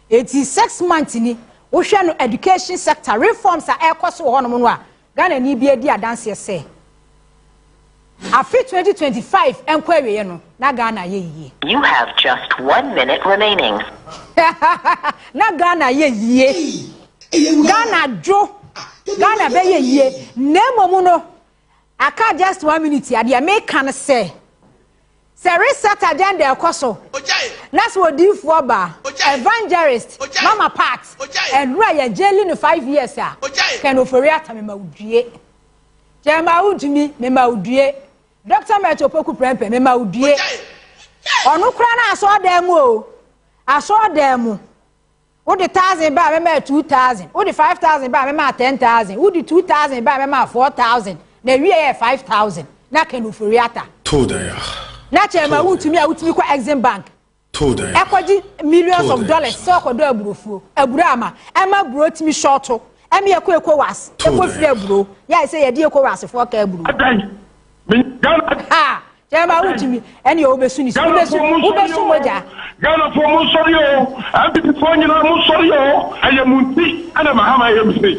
86 months ni wo hwe no education sector reforms are ekoso ho no no a Ghana ni bia di adanse say afi 2025 enkwa wiye no na Ghana ye yie. You have just 1 minute remaining. Na Ghana ye yie. Ghana jo Ghana be ye yie nemomu no aka just 1 minute ade make can say reset agenda ekoso. That's what do for ba evangelist mama part and right jailing in 5 years can oferiata me maudie jema udumi me maudie Dr. Metopoku prempe me maudie onu kra na aso dem o aso dem wo the 1000 ba me 2000 wo the 5000 ba me 10000 wo the 2000 ba me 4000 na wie 5000 na can oferiata toda ya na chema utumi a utumi kwa Exim Bank toda ya ekwaji millions of dollars so kodo aburofuo aburama ema buro timi shorto ema ekwo was ekwo free aburo ya say ye de ekwo was for ka aburo ha chema utumi eni obesu ni obesu moja Ghana for mo sorry o ambi for nyina mo sorry o ayamunti ana Mahama yemse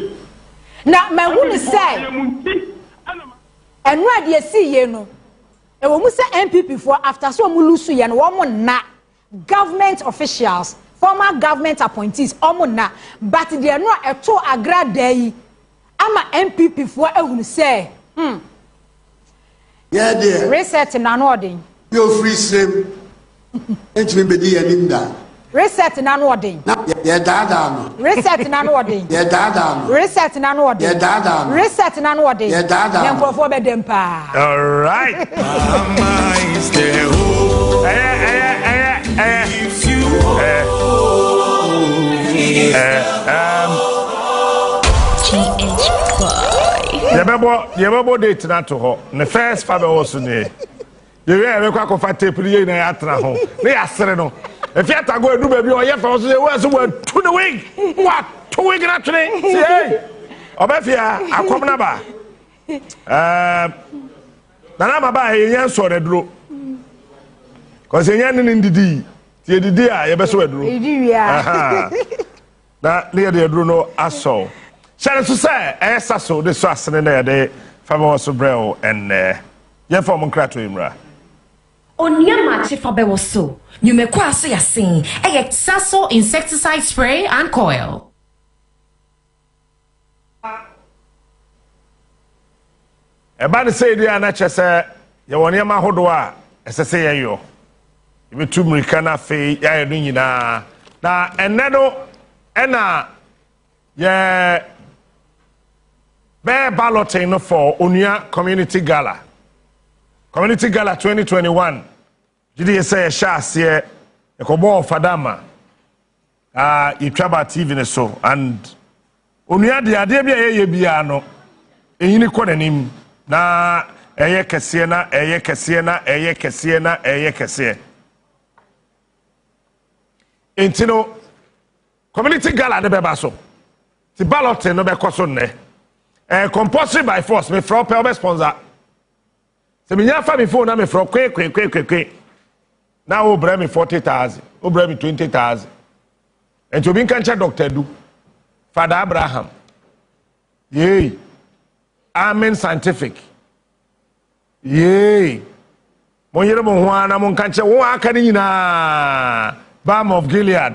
na mahunu say enu ade esi ye no e wo mu say MPP for after so mu lusu ye no wo mo na government officials former government appointees omo na but they no eto Agradaa yi ama MPP for ehunu say yeah there reset na no odin you free same entimi bedi yanim da reset na no odin yeah dada no reset na no odin yeah dada no reset na no odin yeah dada no reset na no odin yeah dada no nkrofo be dem pa all right mama is there if you yebebo date na to ho the first fabe was ne ye we kwa ko fa tape ye na ya tra ho ne ya sere no if you go edu ba bi o ye fa so ye we so to the week what 2 week na tene say obafia akom na ba na baba ye yan so re duro cause ye yan ni ndidi tie didi a ye be so eduro didi ya na ne de duro no aso shall to say esa so de so asene na de famo so brel and ye form nkrato imra Onia machi fabewo so. Nyumekwa aso yasin. Eye Saso insecticide spray and coil. Eba ne say dia na chese ye woni ma hodo a esese ye yo. Ibe tumrika na fe ya ye no nyina. Na enne no ena ye be balloting no for Onia Community Gala. Community Gala 2021. Jidi say shase e ko bo fadama. Itwaba TV ne so and Onia de ade bia ye bia no. Ehini ko nanim na eye kese na eye kese na eye kese na eye kese. Entino Community Gala de beba so. Ti ballot no be koso ne. Compulsory by force me from pelbe sponsor. Se me nya fa me phone na me from kwe. Now o bra me 40,000, o bra me 20,000. enti obi nka nche Dr. Du Father Abraham yey Amen Scientific yey mo yere mo ho ana mo nka nche wo aka ni nyina Balm of Gilead